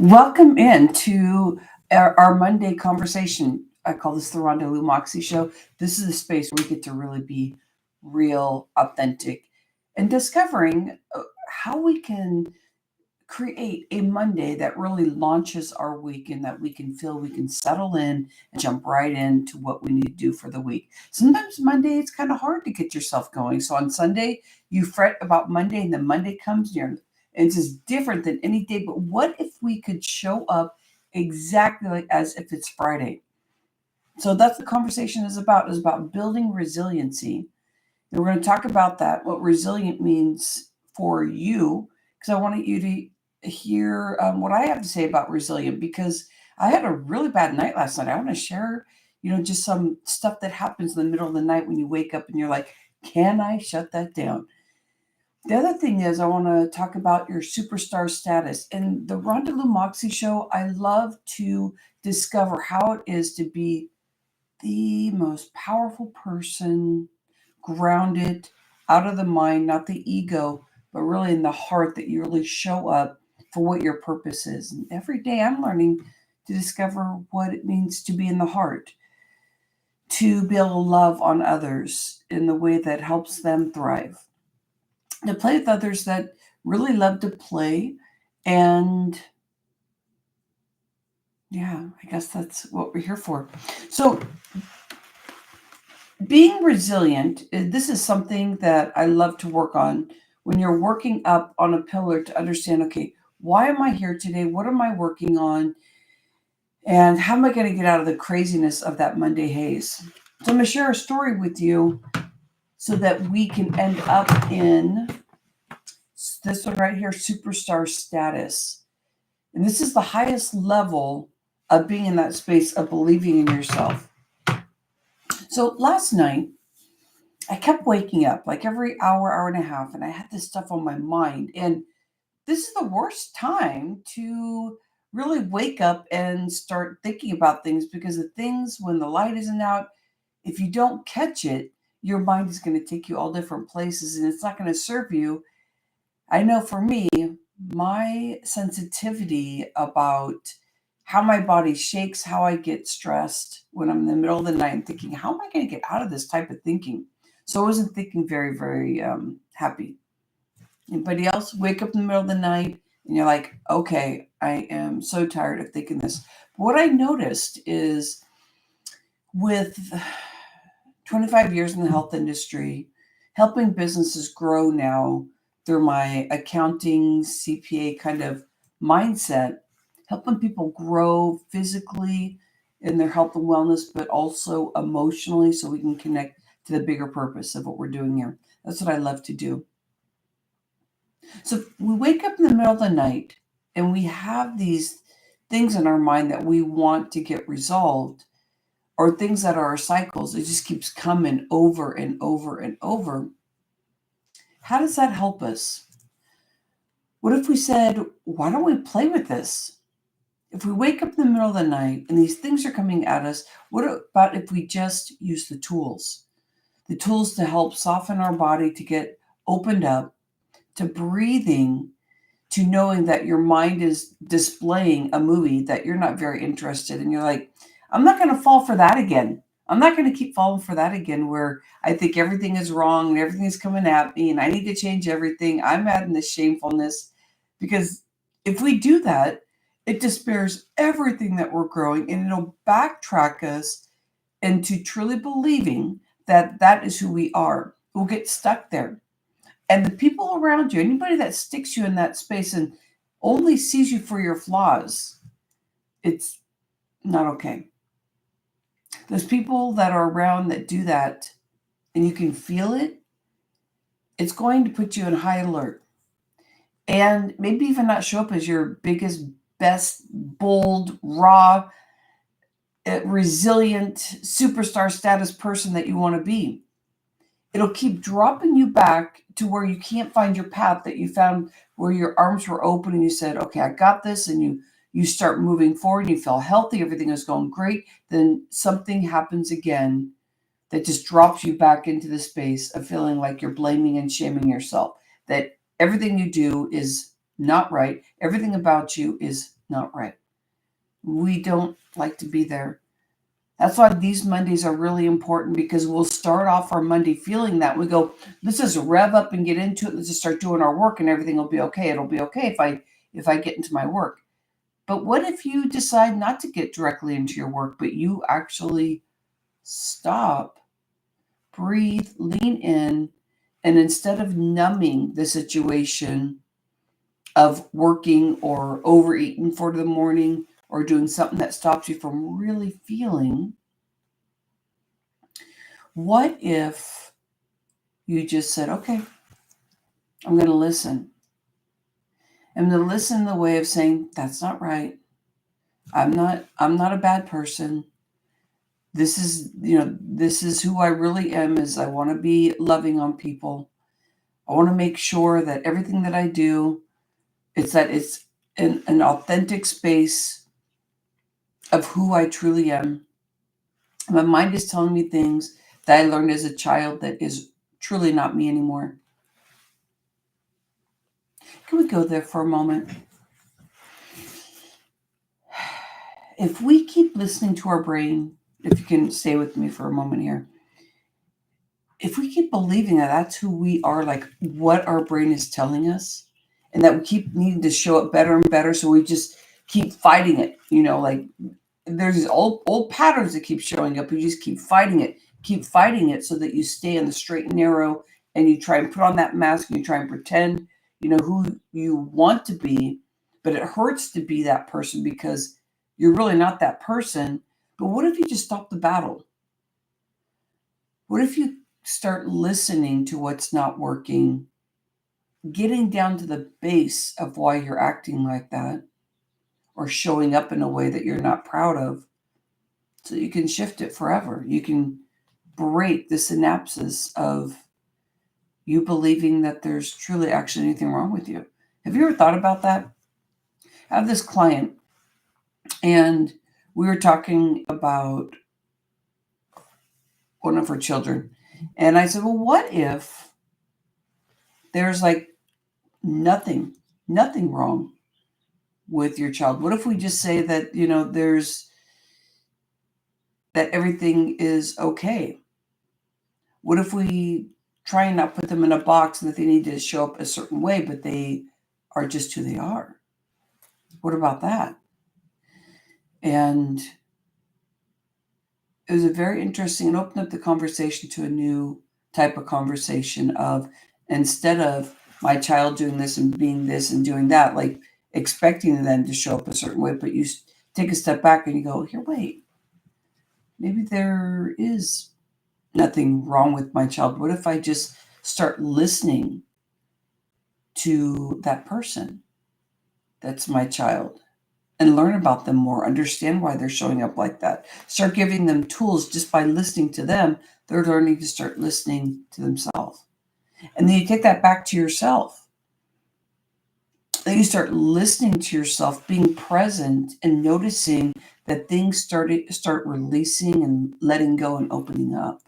Welcome into our Monday conversation. I call this the Rhonda Moxy show. This is a space where we get to really be real, authentic, and discovering how we can create a Monday that really launches our week and that we can feel we can settle in and jump right into what we need to do for the week. Sometimes Monday, it's kind of hard to get yourself going. So on Sunday, you fret about Monday and then Monday comes and it's just different than any day. But what if we could show up exactly like as if it's Friday? So that's the conversation is about building resiliency. And we're going to talk about that, what resilient means for you, because I wanted you to hear what I have to say about resilient, because I had a really bad night last night. I want to share, just some stuff that happens in the middle of the night when you wake up and you're like, can I shut that down? The other thing is, I want to talk about your superstar status. In the Rhonda Moxy show, I love to discover how it is to be the most powerful person, grounded, out of the mind, not the ego, but really in the heart, that you really show up for what your purpose is. And every day I'm learning to discover what it means to be in the heart, to be able to love on others in the way that helps them thrive, to play with others that really love to play. And yeah, I guess that's what we're here for. So, being resilient, this is something that I love to work on. When you're working up on a pillar to understand, okay, why am I here today? What am I working on? And how am I going to get out of the craziness of that Monday haze? So I'm going to share a story with you so that we can end up in this one right here, superstar status. And this is the highest level of being in that space of believing in yourself. So last night, I kept waking up like every hour, hour and a half, and I had this stuff on my mind. And this is the worst time to really wake up and start thinking about things, because the things, when the light isn't out, if you don't catch it, your mind is going to take you all different places and it's not going to serve you. I know for me, my sensitivity about how my body shakes, how I get stressed when I'm in the middle of the night and thinking, how am I going to get out of this type of thinking? So I wasn't thinking very, very happy. Anybody else wake up in the middle of the night and you're like, okay, I am so tired of thinking this. But what I noticed is, with 25 years in the health industry, helping businesses grow now through my accounting, CPA kind of mindset, helping people grow physically in their health and wellness, but also emotionally, so we can connect to the bigger purpose of what we're doing here. That's what I love to do. So we wake up in the middle of the night and we have these things in our mind that we want to get resolved, or things that are our cycles. It just keeps coming over and over and over. How does that help us? What if we said, why don't we play with this? If we wake up in the middle of the night and these things are coming at us, what about if we just use the tools? The tools to help soften our body, to get opened up, to breathing, to knowing that your mind is displaying a movie that you're not very interested in. You're like, I'm not going to fall for that again. I'm not going to keep falling for that again, where I think everything is wrong and everything is coming at me and I need to change everything. I'm adding this shamefulness. Because if we do that, it despairs everything that we're growing, and it'll backtrack us into truly believing that that is who we are. We'll get stuck there. And the people around you, anybody that sticks you in that space and only sees you for your flaws, it's not okay. Those people that are around that do that, and you can feel it, it's going to put you in high alert. And maybe even not show up as your biggest, best, bold, raw, resilient, superstar status person that you want to be. It'll keep dropping you back to where you can't find your path that you found, where your arms were open and you said, okay, I got this. And you start moving forward and you feel healthy. Everything is going great. Then something happens again that just drops you back into the space of feeling like you're blaming and shaming yourself, that everything you do is not right. Everything about you is not right. We don't like to be there. That's why these Mondays are really important, because we'll start off our Monday feeling that. We go, let's just rev up and get into it. Let's just start doing our work and everything will be okay. It'll be okay if I get into my work. But what if you decide not to get directly into your work, but you actually stop, breathe, lean in, and instead of numbing the situation of working or overeating for the morning or doing something that stops you from really feeling, what if you just said, okay, I'm going to listen. I'm going to listen in the way of saying, that's not right. I'm not a bad person. This is who I really am, is I want to be loving on people. I want to make sure that everything that I do, it's an authentic space of who I truly am. My mind is telling me things that I learned as a child that is truly not me anymore. Can we go there for a moment? If we keep listening to our brain, if you can stay with me for a moment here, if we keep believing that that's who we are, like what our brain is telling us, and that we keep needing to show up better and better, so we just keep fighting it, like there's these old patterns that keep showing up. You just keep fighting it so that you stay in the straight and narrow, and you try and put on that mask and you try and pretend, who you want to be, but it hurts to be that person because you're really not that person. But what if you just stop the battle? What if you start listening to what's not working, getting down to the base of why you're acting like that or showing up in a way that you're not proud of, so you can shift it forever? You can break the synapses of you believing that there's truly actually anything wrong with you. Have you ever thought about that? I have this client, and we were talking about one of her children. And I said, well, what if there's like nothing wrong with your child? What if we just say that, that everything is okay? What if we try and not put them in a box and that they need to show up a certain way, but they are just who they are? What about that? And it was a very interesting, and opened up the conversation to a new type of conversation of, instead of my child doing this and being this and doing that, like expecting them to show up a certain way, but you take a step back and you go, here, wait, maybe there is nothing wrong with my child. What if I just start listening to that person that's my child and learn about them more, understand why they're showing up like that, start giving them tools just by listening to them? They're learning to start listening to themselves. And then you take that back to yourself. Then you start listening to yourself, being present and noticing that things start releasing and letting go and opening up.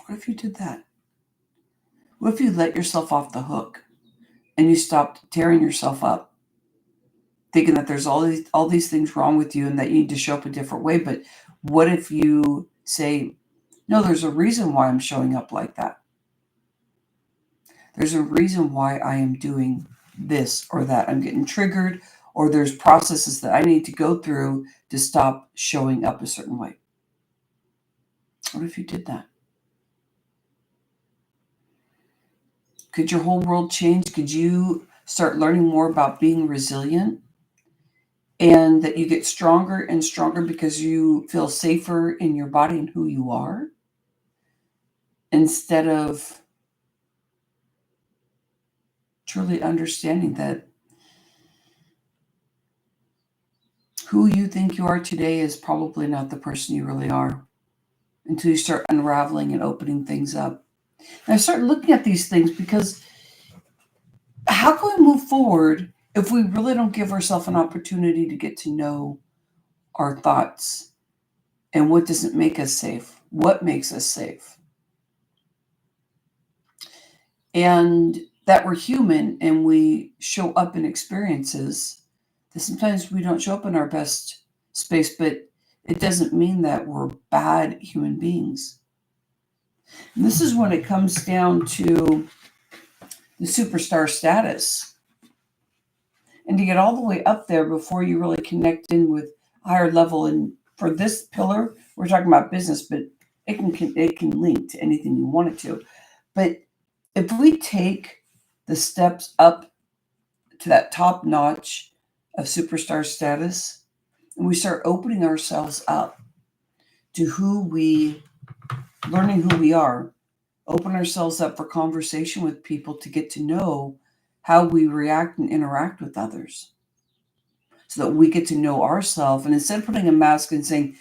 What if you did that? What if you let yourself off the hook and you stopped tearing yourself up, thinking that there's all these things wrong with you and that you need to show up a different way? But what if you say, no, there's a reason why I'm showing up like that. There's a reason why I am doing this or that. I'm getting triggered, or there's processes that I need to go through to stop showing up a certain way. What if you did that? Could your whole world change? Could you start learning more about being resilient, and that you get stronger and stronger because you feel safer in your body and who you are, instead of truly understanding that who you think you are today is probably not the person you really are, until you start unraveling and opening things up. And I start looking at these things, because how can we move forward if we really don't give ourselves an opportunity to get to know our thoughts, and what doesn't make us safe? What makes us safe? and that we're human and we show up in experiences that sometimes we don't show up in our best space, but it doesn't mean that we're bad human beings. And this is when it comes down to the superstar status. And to get all the way up there before you really connect in with higher level. And for this pillar, we're talking about business, but it can link to anything you want it to. But if we take the steps up to that top notch of superstar status, and we start opening ourselves up to learning who we are, open ourselves up for conversation with people to get to know how we react and interact with others so that we get to know ourselves. And instead of putting a mask and saying,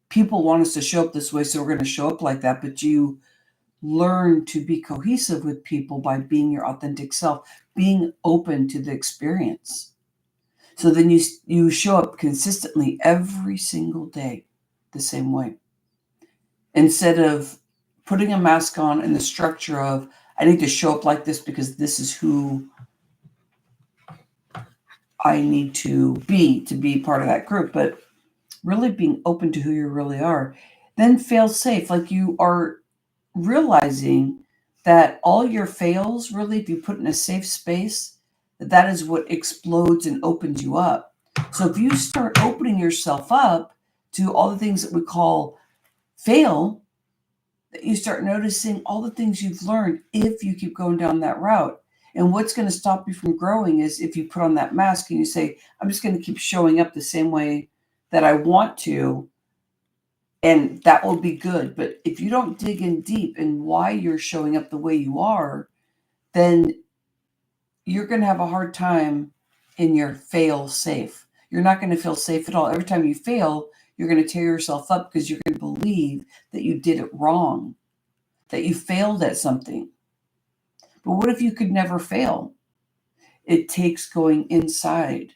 people want us to show up this way, so we're going to show up like that, but you learn to be cohesive with people by being your authentic self, being open to the experience. So then you show up consistently every single day the same way. Instead of putting a mask on in the structure of, I need to show up like this because this is who I need to be part of that group, but really being open to who you really are. Then fail safe, like you are realizing that all your fails, really, if you put in a safe space, that is what explodes and opens you up. So if you start opening yourself up to all the things that we call fail, that you start noticing all the things you've learned if you keep going down that route. And what's going to stop you from growing is if you put on that mask and you say, I'm just going to keep showing up the same way that I want to, and that will be good. But if you don't dig in deep in why you're showing up the way you are, then you're going to have a hard time in your fail safe. You're not going to feel safe at all. Every time you fail, you're going to tear yourself up because you're going to believe that you did it wrong, that you failed at something. But what if you could never fail? It takes going inside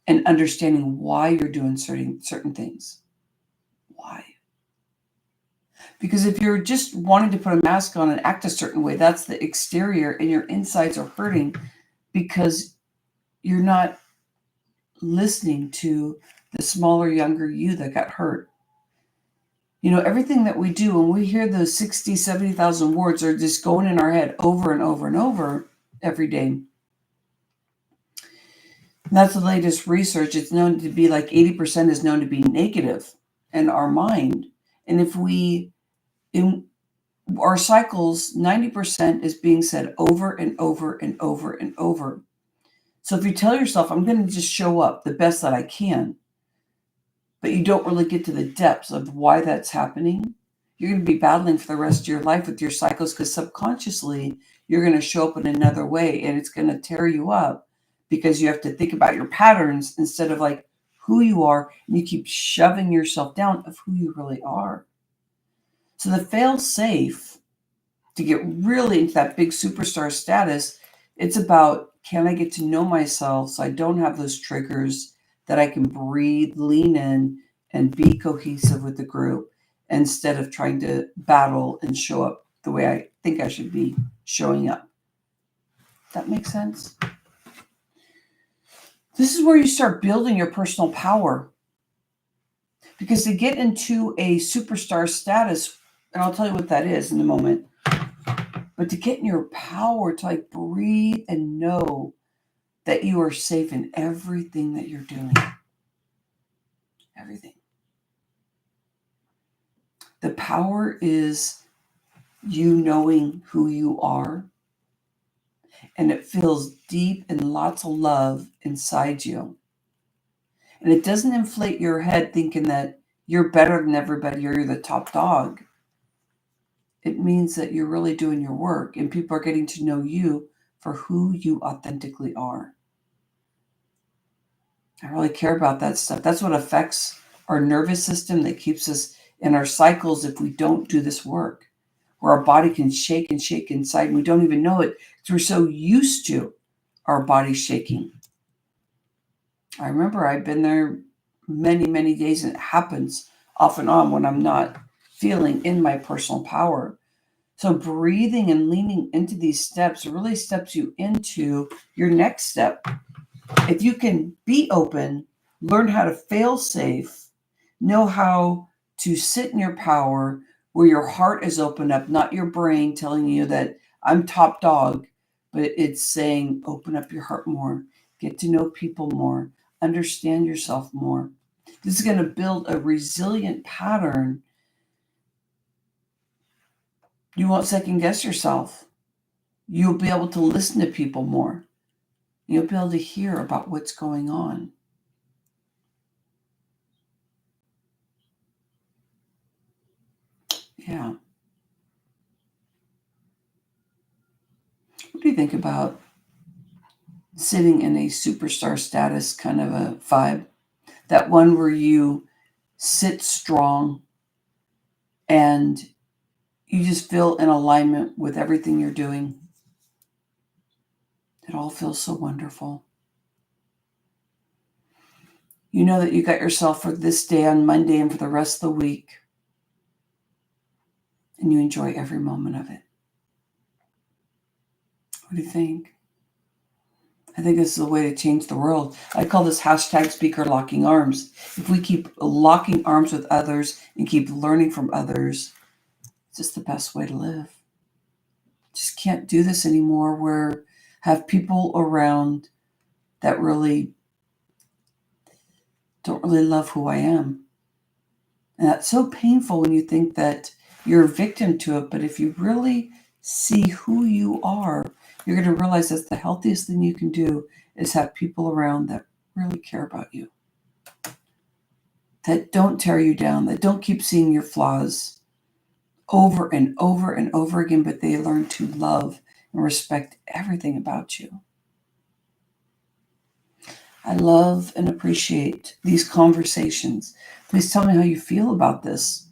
and understanding why you're doing certain things. Why? Because if you're just wanting to put a mask on and act a certain way, that's the exterior, and your insides are hurting because you're not listening to the smaller, younger you that got hurt. You know, everything that we do, when we hear those 60, 70,000 words are just going in our head over and over and over every day. And that's the latest research. It's known to be like 80% is known to be negative in our mind. And if in our cycles, 90% is being said over and over and over and over. So if you tell yourself, I'm going to just show up the best that I can, but you don't really get to the depths of why that's happening, you're going to be battling for the rest of your life with your cycles because subconsciously you're going to show up in another way and it's going to tear you up because you have to think about your patterns instead of like who you are, and you keep shoving yourself down of who you really are. So the fail safe, to get really into that big superstar status, it's about, can I get to know myself so I don't have those triggers, that I can breathe, lean in, and be cohesive with the group instead of trying to battle and show up the way I think I should be showing up. That makes sense? This is where you start building your personal power. Because to get into a superstar status, and I'll tell you what that is in a moment, but to get in your power, to like breathe and know that you are safe in everything that you're doing. Everything. The power is you knowing who you are, and it feels deep and lots of love inside you. And it doesn't inflate your head thinking that you're better than everybody or you're the top dog. It means that you're really doing your work and people are getting to know you for who you authentically are. I really care about that stuff. That's what affects our nervous system, that keeps us in our cycles if we don't do this work, where our body can shake and shake inside and we don't even know it because we're so used to our body shaking. I remember I've been there many, many days, and it happens off and on when I'm not feeling in my personal power. So breathing and leaning into these steps really steps you into your next step. If you can be open, learn how to fail safe, know how to sit in your power where your heart is opened up, not your brain telling you that I'm top dog, but it's saying open up your heart more, get to know people more, understand yourself more. This is going to build a resilient pattern. You won't second guess yourself. You'll be able to listen to people more. You'll be able to hear about what's going on. Yeah. What do you think about sitting in a superstar status kind of a vibe? That one where you sit strong and you just feel in alignment with everything you're doing. It all feels so wonderful. You know that you got yourself for this day on Monday and for the rest of the week, and you enjoy every moment of it. What do you think? I think this is a way to change the world. I call this hashtag speaker locking arms. If we keep locking arms with others and keep learning from others, it's just the best way to live. Just can't do this anymore where have people around that really don't really love who I am. And that's so painful when you think that you're a victim to it. But if you really see who you are, you're going to realize that's the healthiest thing you can do is have people around that really care about you, that don't tear you down, that don't keep seeing your flaws over and over and over again, but they learn to love and respect everything about you. I love and appreciate these conversations. Please tell me how you feel about this.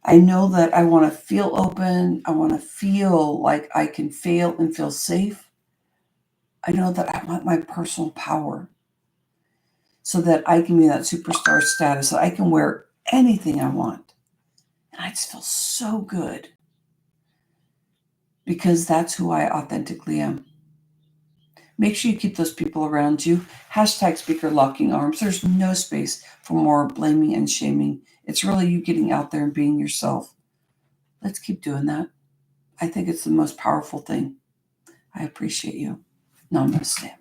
I know that I want to feel open. I want to feel like I can fail and feel safe. I know that I want my personal power so that I can be that superstar status, so I can wear anything I want. And I just feel so good because that's who I authentically am. Make sure you keep those people around you. Hashtag speaker locking arms. There's no space for more blaming and shaming. It's really you getting out there and being yourself. Let's keep doing that. I think it's the most powerful thing. I appreciate you. Namaste.